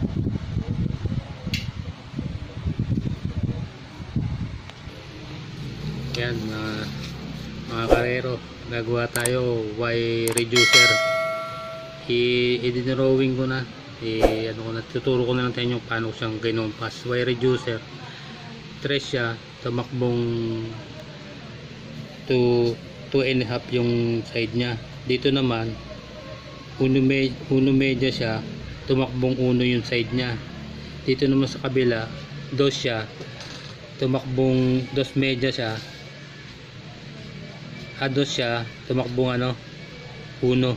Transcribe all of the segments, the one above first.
Yan mga karero, gagawa tayo Y reducer. I-drawing ko na, ano ko na, tuturo ko na lang tayo yung paano siyang ginompas. Y reducer, tres siya, tumakbong 2.5 yung side nya. Dito naman uno media siya, tumakbong 1 yung side nya. Dito naman sa kabila 2 siya, tumakbong 2 media siya. 2 siya, tumakbong 1.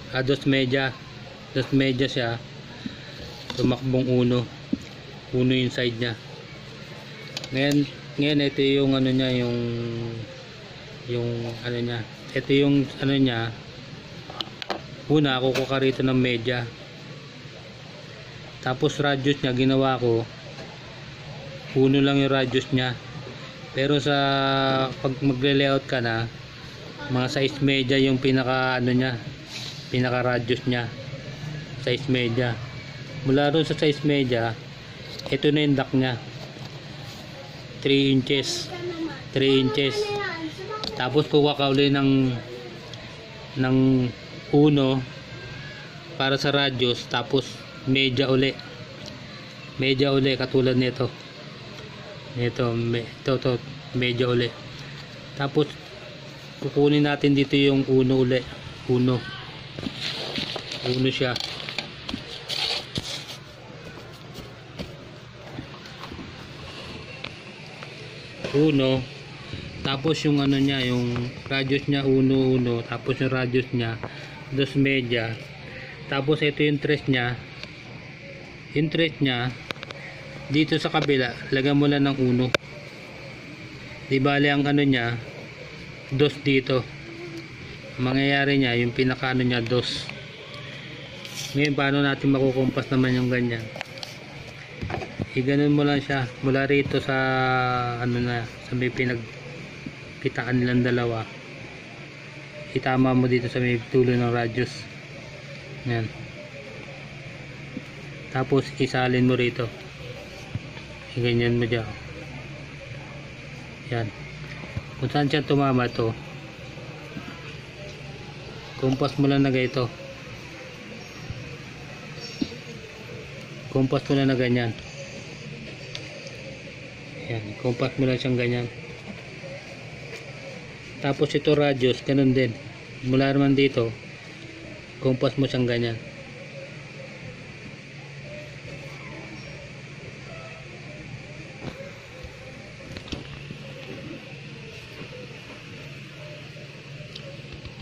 2 media siya, tumakbong 1 yung side nya. Ngayon ito yung ano niya, yung ano niya, ito yung ano niya. Una kukuha ka rito ng media, tapos radius niya ginawa ko 1 lang yung radius niya. Pero sa pag magle-layout ka na, mga size media yung pinaka ano niya, pinaka radius niya, size media. Mula doon sa size media, ito na yung duct niya, 3 inches. Tapos kuha ka uli ng 1 para sa radius, tapos media uli katulad nito. Ito media uli. Tapos kukunin natin dito yung 1 uli. 1 siya. Tapos yung ano niya, yung radius niya 1, tapos yung radius niya 2 media. Tapos ito yung trace niya. Yung trace niya dito sa kabila, lagyan mo lang ng 1. Di bale ang ano niya 2 dito. Mangyayari niya yung pinaka ano niya 2. Ngayon paano natin makukumpas naman yung ganyan? Iganon mo lang siya mula rito sa ano na, sa may pinagkitaan nilang dalawa. Itama mo dito sa may tulo ng radius. Yan. Tapos isalin mo rito. Ganyan mo dyan. Yan. Kung saan siya tumama to, kumpas mo lang na ganito. Kumpas mo lang na ganyan. Yan. Kumpas mo lang siyang ganyan. Tapos ito radius, ganun din. Mula naman dito, kumpas mo siyang ganyan.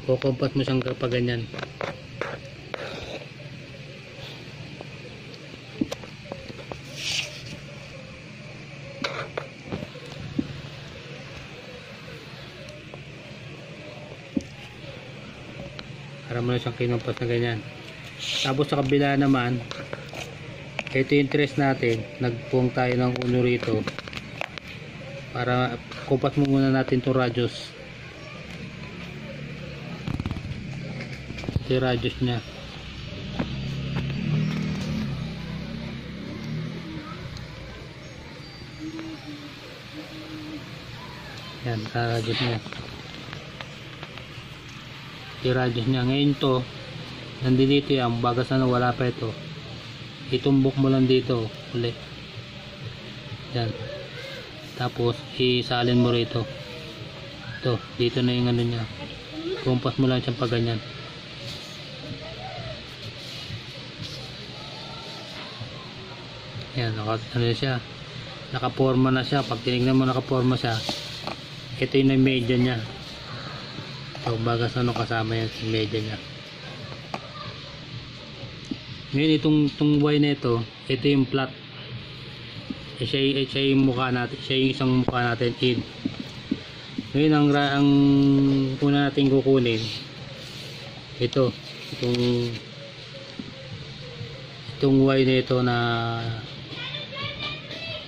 Kukumpas mo siyang kapag ganyan. Para mo na siyang kinumpas na ganyan. Tapos sa kabila naman, ito yung trace natin. Nagpuong tayo ng 1 rito. Para kumpas mo muna natin itong radius. Radius niya. Yan, radius niya. Radius niya. Ngayon to, nandito yan, bagas na wala pa ito. Itumbok mo lang dito ulit. Yan. Tapos isalin mo rito. Ito, dito na yung ano niya. Kumpas mo lang siyang pag ganyan. Yan, ano siya, nakaporma na siya. Pag tinignan mo nakaporma siya, ito yung media niya. So bagas ano kasama yan sa media niya. Ngayon itong Y na ito yung flat. Siya yung mukha natin, siya yung isang mukha natin in. Ngayon ang una natin kukunin itong Y na ito na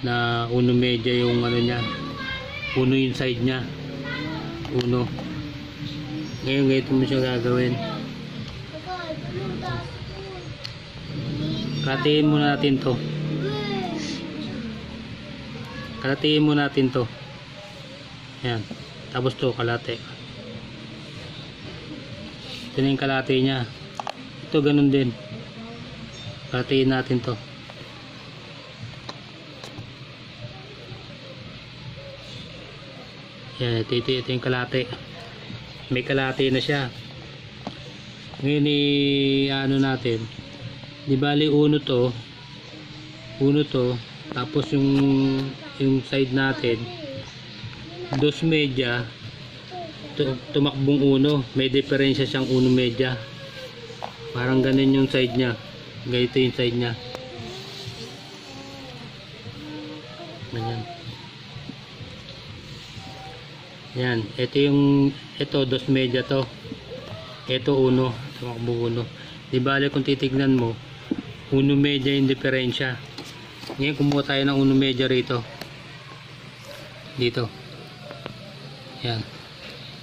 1 media yung ano niya, 1 yung side niya, 1. Ngayon ganito mo siya gagawin. Kalatiin muna natin to. Kalatiin muna natin to. Yan. Tapos to, kalate. Ito na yung kalate niya. Ito ganun din. Kalatiin natin to. Yan, ito yung kalate. May kalate na siya. Ngayon ano natin. Di bali uno to. Tapos yung side natin. Dos media. Tumakbong uno. May diferensya siyang uno media. Parang ganun yung side nya. Ganito yung side nya. Ganyan. Yan. Ito dos media to. Ito uno. Tumakbong uno. Di bali kung titignan mo. Uno media yung diferensya. Ngayon kumuha tayo ng uno media rito. Dito. Yan.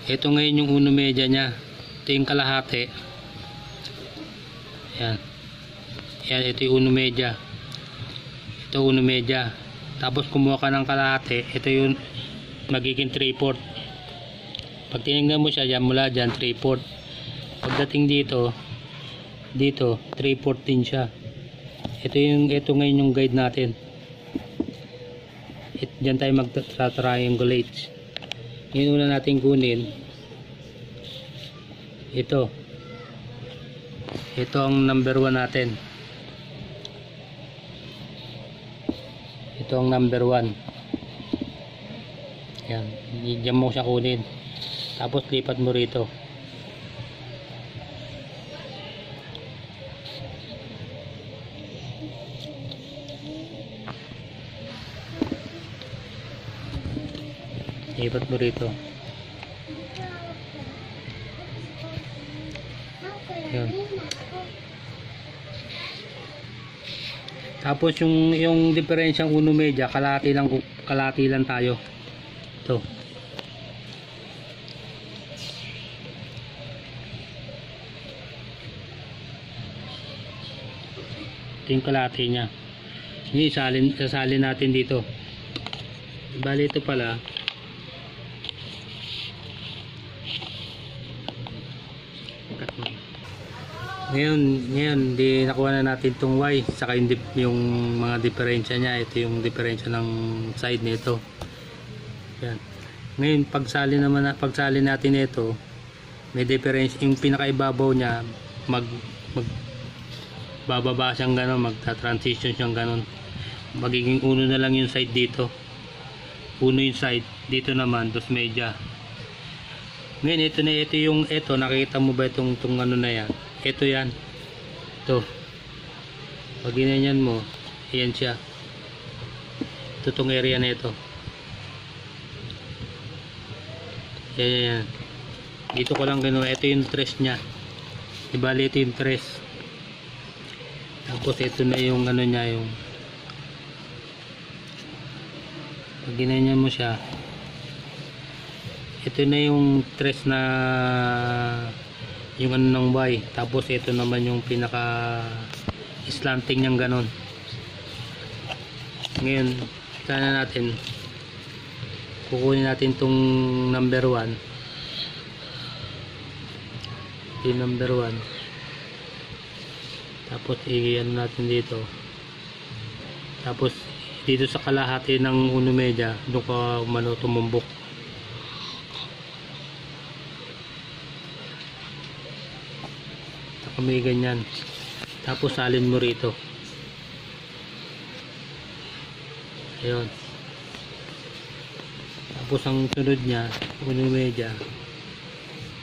Ito ngayon yung uno media nya. Ito yung kalahati. Yan. Yan, ito yung uno media. Ito uno media. Tapos kumuha ka ng kalahati. Ito yung magiging 3/4. Pag tinignan mo siya, yan mula dyan 3/4. Pagdating dito 3/4 din siya. Ito ngayon yung guide natin. Diyan tayo mag-triangulate. Ngayon una natin kunin ito ang number 1 natin. Ito ang number 1. Yan, diyan mo siya kunin. Tapos lipat mo rito. Lipat mo rito. Yan. Tapos yung diferensyang uno media, kalahati lang tayo. Ito. Ito yung kalahati niya. Ini sasalin natin dito. Bali ito pala. Ngayon di nakuha na natin itong Y saka yung mga diferensya niya. Ito yung diferensya ng side nito. Yan. Ngayon pagsali natin ito, may diferensya. Yung pinakaibabaw niya bababa siyang gano'n, magta-transition siyang gano'n. Magiging uno na lang yung side dito. Uno yung side, dito naman dos media. Ngayon ito nakikita mo ba itong ano na yan? Ito yan. Ito. Pag ginanyan mo, ayan siya. Ito tong area na ito. Yan. Dito ko lang gano'n. Ito yung trace niya. Ibali ito yung trace. Tapos ito na yung ano niya, yung pag ginanyan mo siya, ito na yung trace na yung ano ng Y. Tapos ito naman yung pinaka slanting niyang ganon. Ngayon sana natin kukunin natin tong number 1. Yung number 1. Tapos i-ano natin dito. Tapos dito sa kalahati ng uno media, doon ka tumumbok. May ganyan. Tapos salin mo rito. Ayun. Tapos ang sunod niya, uno media.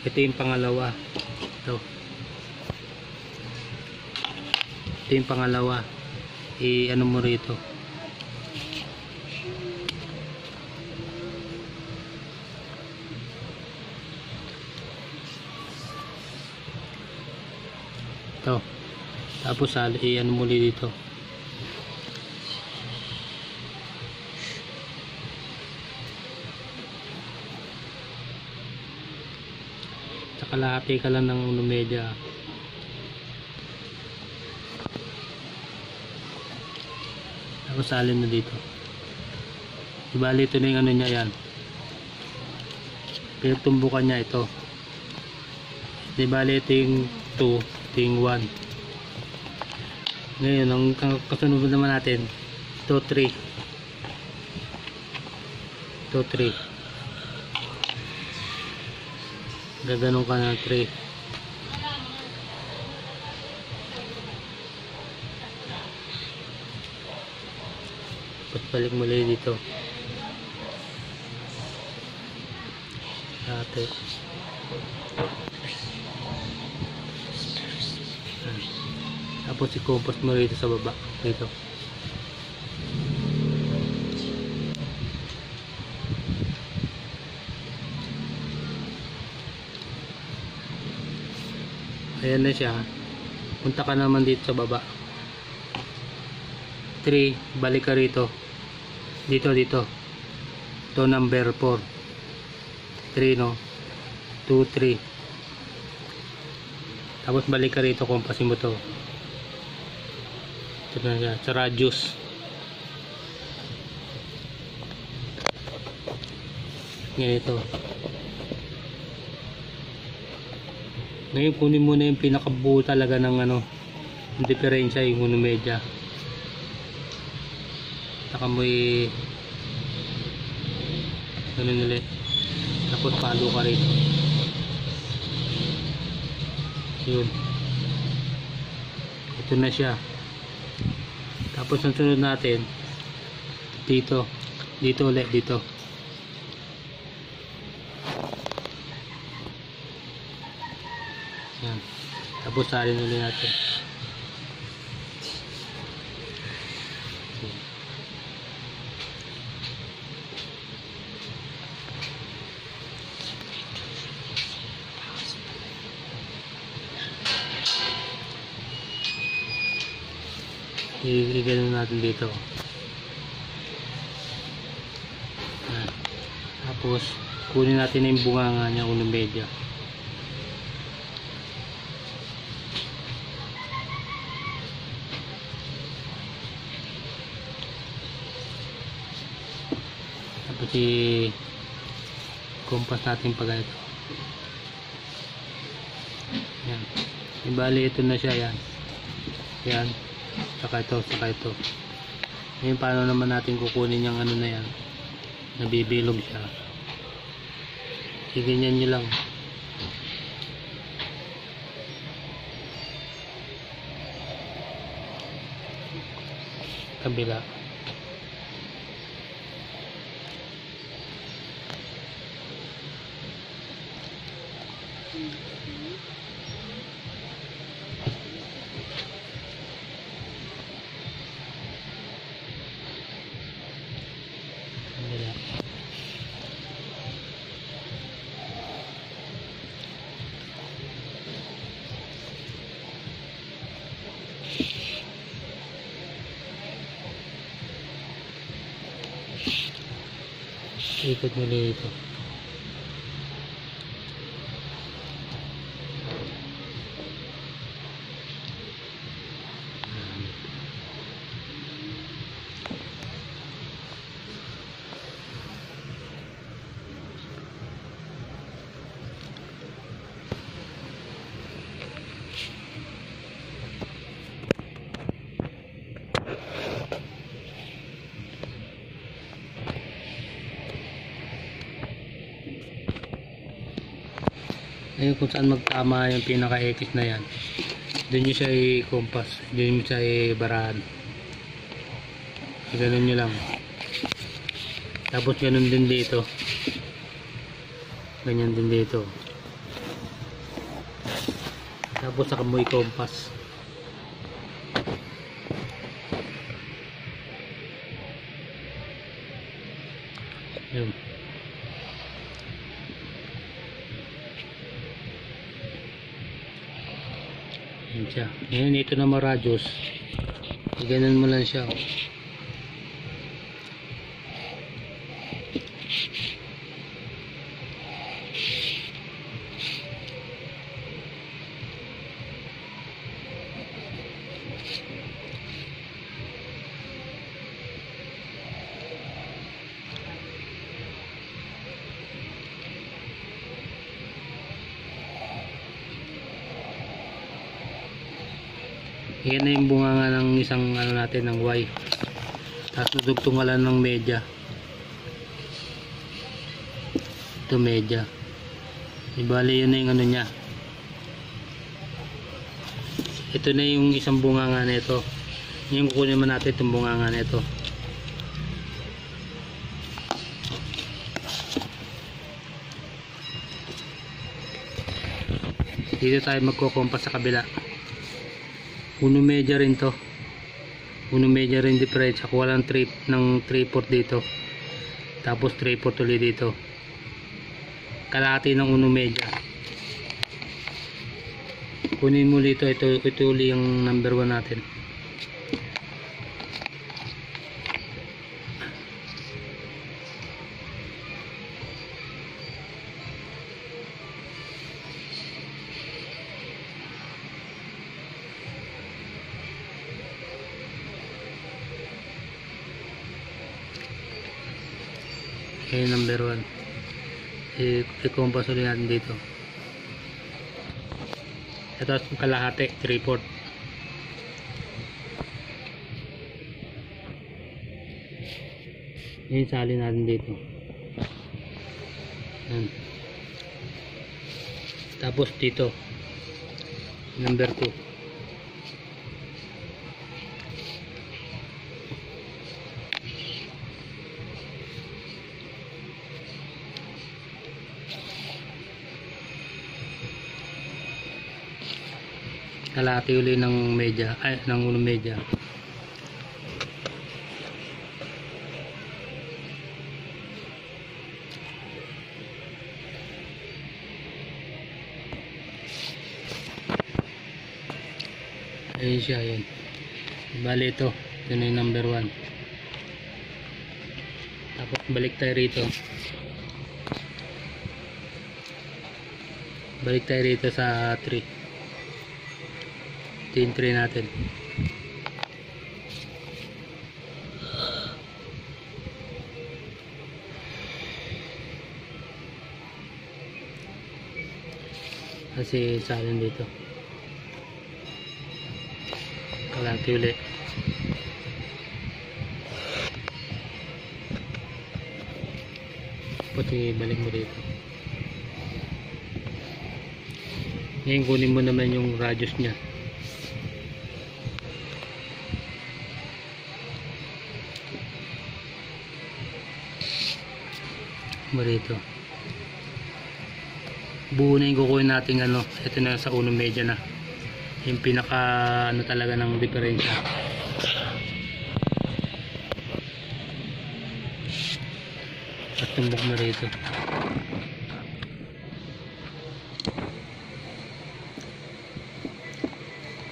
Ito yung pangalawa. Ito yung pangalawa. I-ano mo rito. Ito. Tapos i-ano muli dito. Kalahati ka lang ng uno media. Tapos salin mo dito. Ibali ito na yung ano niya yan. Pinagtumbukan niya ito. Ibali ito yung 2, ito yung 1. Ngayon, ang kasunod naman natin, ito 3. Ito 3. Gaganon ka ng 3. Tapos balik muli dito. Ate. Tapos i-compost mo rito sa baba. Dito. Ayan na siya. Punta ka naman dito sa baba. 3, balik ka rito. Dito. Ito number 4. 3 no. 2, 3. Tapos balik ka rito, kompasin mo to. Ito na siya. Sa radius. Ganito. Ngayon kunin mo na yung pinakabuo talaga ng ano, yung diferensya, yung uno media. Saka mo ganun ulit. Tapos palo ka rito. Yun. Ito na siya. Tapos ang sunod natin dito ulit dito. Yan. Tapos salin ulit natin. Igigano natin dito. Yan. Tapos kunin natin yung bunganga niya, unang media. Tapos i-compass natin pa ganito. Yan. Ibali ito na siya, yan. Yan. Saka ito. Ngayon paano naman natin kukunin yung ano na yan. Nabibilog siya. Ganyan nyo lang. Kabila. Ikot mo dito. Ayun kung saan magtama yung pinaka-X na yan. Doon nyo siya i-compass. Doon nyo siya i-barahan. Ganun nyo lang. Tapos ganun din dito. Ganyan din dito. Tapos saka mo i-compass. Yun. Yan siya. Ngayon ito na radius. Ganun mo lang siya. Yan na yung bunganga ng isang ano natin ng Y. Tapos dudugtungan ng media. Ito media. Ibali yun na yung ano niya. Ito na yung isang bunganga nito. Yung kukunin naman natin itong bunganga nito. Dito tayo magkukompas sa kabila. Uno media rin to. Uno media rin difference. Ako walang 3 ng 3/4 dito. Tapos 3/4 ulit dito. Kalahati ng uno media. Kunin mo dito. Ito ulit yung number 1 natin. Ayan number 1. I-compass ulit natin dito. Ito kalahati 3/4. Ayan salin natin dito. Ayan. Tapos dito number 2. Kalahati uli ng media, ay ng ulo media. Ayun siya, ayun. Bali ito na yung number 1. Tapos balik tayo rito. Balik tayo rito sa 3. Ito yung 3 natin. Kasi salin dito. Kalahati ulit. Pati balik mo dito. Ngayon kunin mo naman yung radius nya. Marito. Buo na yung kukunin natin ano. Ito na sa uno media na. Yung pinaka ano talaga ng diferensya. At tumbok na rito.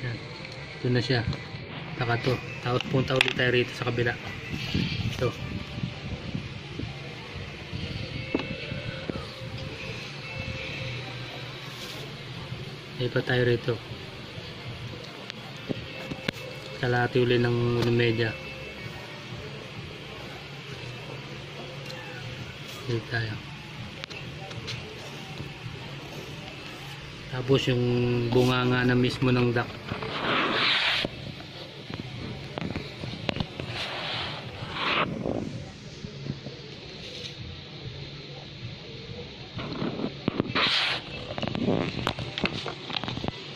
Yan. Ito na siya. Taka to. Tapos punta ulit tayo rito sa kabila. Ito. Lipat tayo rito. Kalahati uli ng media. Dito tayo. Tapos yung bunganga na mismo ng duck.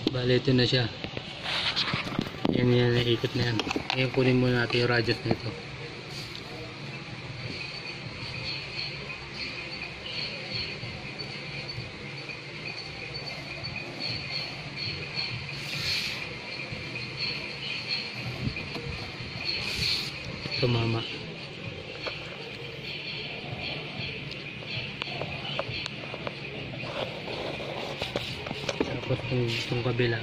Bale ito na siya. Yan ikot na yan. Ngayon kunin muna natin yung radius na ito. Tumama. Tapos itong kabila.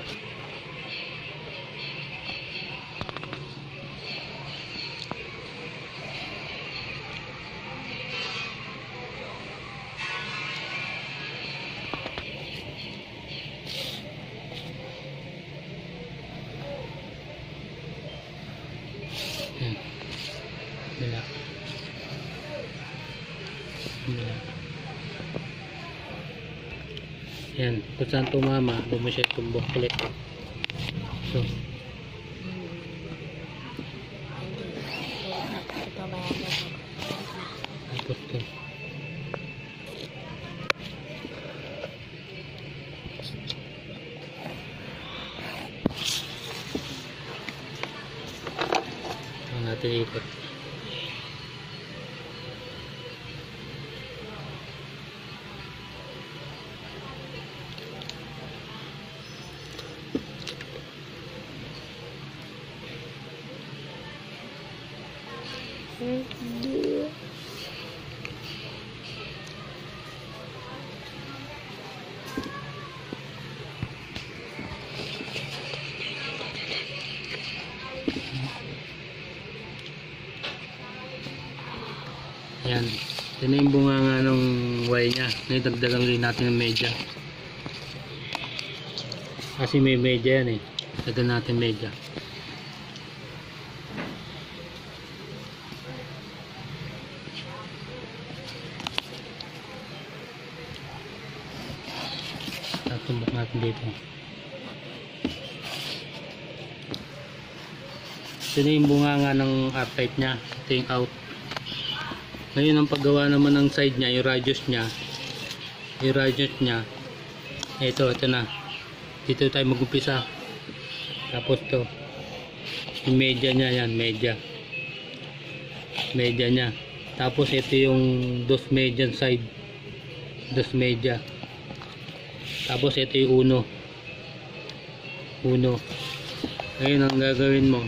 Bila. Yan, kung saan tumama, doon mo siya tumbok ulit. So, natin ikot. Ayan, ito na yung bunganga ng wire nya. Nagdagdagan rin natin ng medya kasi may medya yan eh. Dagdagan natin medya. Tumbok natin dito. Ito na yung bunganga ng R-type nya. Ito yung out. Ngayon ang paggawa naman ng side nya, yung radius nya, ito na. Dito tayo mag-umpisa. Tapos to yung media nya, yan, media nya. Tapos ito yung dos median side, dos media. Tapos ito yung uno. Ngayon ang gagawin mo,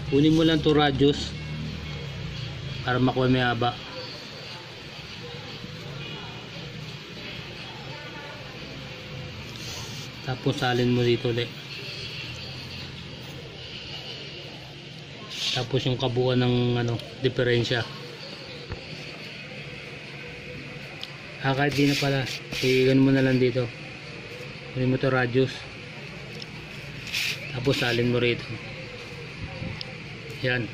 kunin mo lang to radius para makuha may haba. Tapos salin mo dito ulit. Tapos yung kabuuan ng diferensya. Kahit di na pala, igan mo na lang dito. Kunin mo to radius. Tapos salin mo rito. Yan.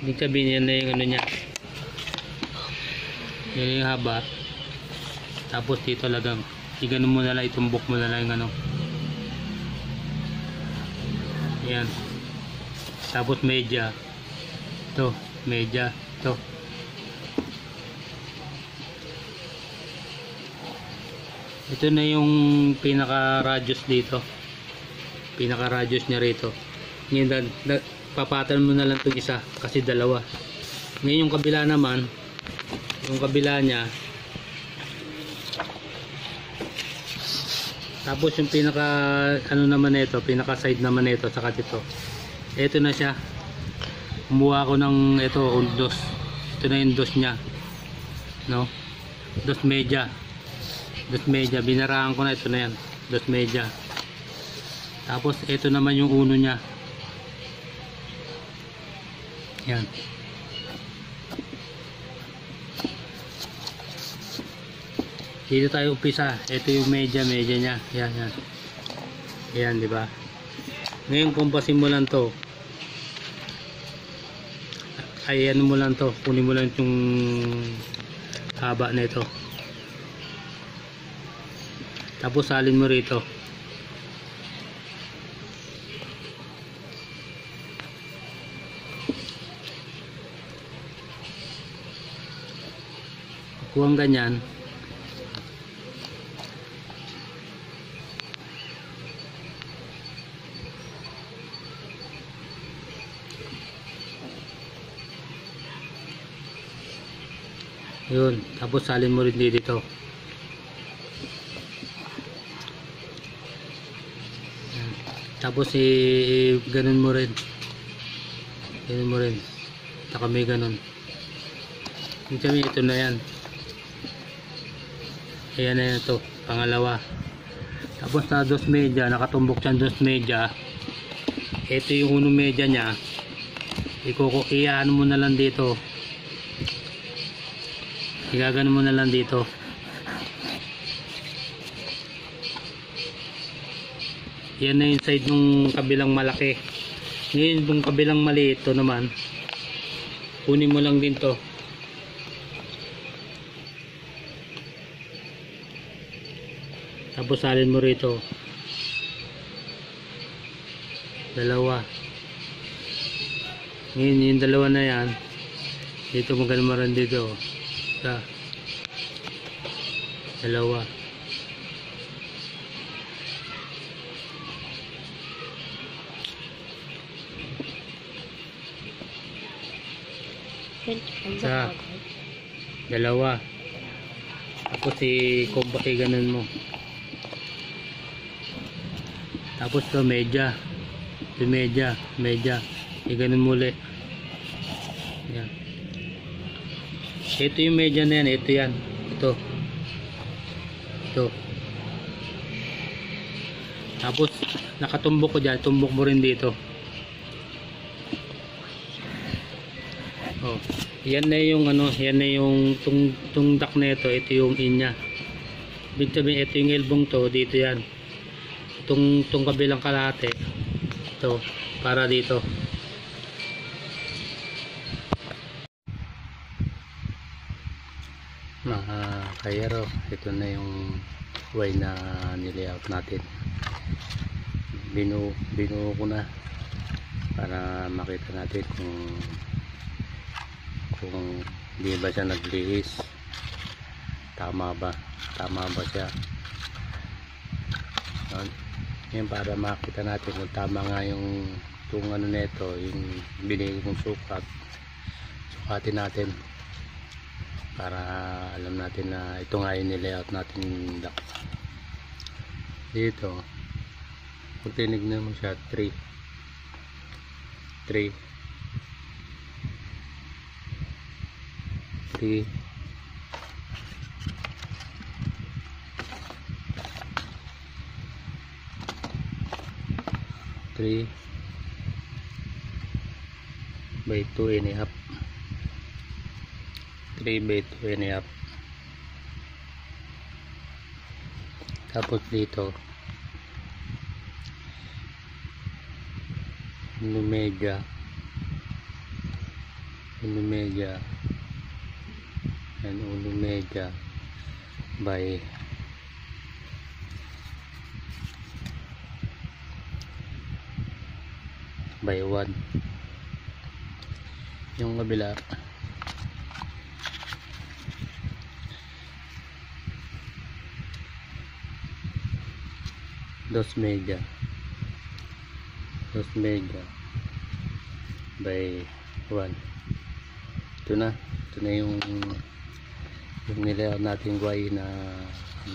Ibig sabihin yan na yung niya. Yan yung haba. Tapos dito lagang. Iganon mo na lang, itumbok mo na lang yung Yan. Tapos media. Ito, media. Ito. Ito na yung pinaka-radius dito. Pinaka-radius niya rito. Ngayon, papatan mo na lang itong isa kasi dalawa. Ngayon yung kabila naman, yung kabila nya, tapos yung pinaka naman ito, pinaka side naman ito saka dito. Ito na siya. Kumuha ko ng ito, dos. Ito na yung dos nya. No? Dos media. Dos media. Binarahan ko na, ito na yan. Dos media. Tapos ito naman yung uno nya. Yan. Dito tayo umpisa. Ito yung media nya. Yan, yan. Yan, di ba? Ngayon kumpasin mo lang to. Ay, ano mo lang to. Kunin mo lang yung haba na ito. Tapos salin mo rito. Kuwang ganyan. Yun, tapos salin mo rin dito. Tapos ganun mo rin. Ganun mo rin. Taka may ganun. Ito na yan. Ayan na yan ito. Pangalawa. Tapos na dos media. Nakatumbok siya dos media. Ito yung unong media nya. Iyaan mo na lang dito. Igagano mo na lang dito. Yan na yung side ng kabilang malaki. Ngayon yung kabilang maliit ito naman. Kunin mo lang din to. Tapos salin mo rito. Dalawa. Ngayon yung dalawa na yan. Dito mo ganun maran dito. Isa. Dalawa. Isa, dalawa. Tapos i-compact, ganun mo. Tapos to media. Ito media. I-ganun mo ulit. Yan. Ito yung media na yan. Ito yan. Ito. Tapos nakatumbok ko dyan. Tumbok mo rin dito. Oh, yan na yung yan na yung tung duct na ito yung in nya. Ibig sabihin, ito yung elbong to, dito yan. Tung kabilang kalahati. Ito, para dito. Mga kayero, ito na yung way na nilayout natin. Binuo ko na para makita natin kung di ba siya naglihis, tama ba siya. Yan, para makita natin kung tama nga yung nito, yung binigay kong sukatin natin para alam natin na ito nga yung nilayout natin dito. Kung tinignan mo siya, 3 by 2.5. 3 by 2.5. Tapos dito media and media by 1. Yung kabila dos media by 1. Ito na yung nilayout natin guay na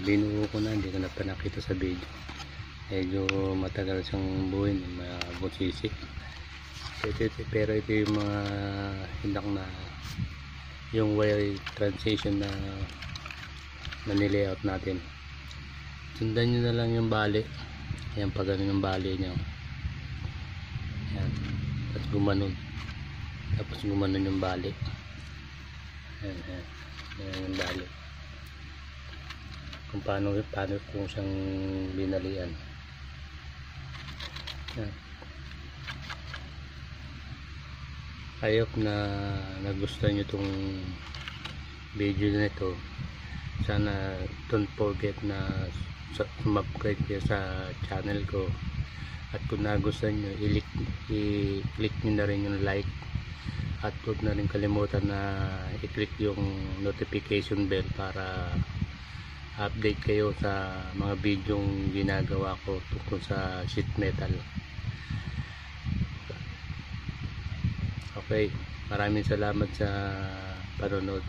binuo ko na, hindi ko na pinakita sa video. Medyo matagal siyang buuin, mabusisi. Pero ito yung mga hindak na yung wire transition na nilayout natin. Sundan nyo na lang yung bali. Ayan, pag ano yung bali nyo. Ayan. At gumanon. Tapos gumanon yung bali. Ayan yung bali. Kung paano kung siyang binalian. Ayan. Ayok na nagustuhan nyo itong video na ito. Sana don't forget na subscribe kayo sa channel ko, at kung nagustuhan nyo, i-click nyo na rin yung like, at huwag na rin kalimutan na i-click yung notification bell para update kayo sa mga videong ginagawa ko tungkol sa sheet metal. Okay, maraming salamat sa panonood.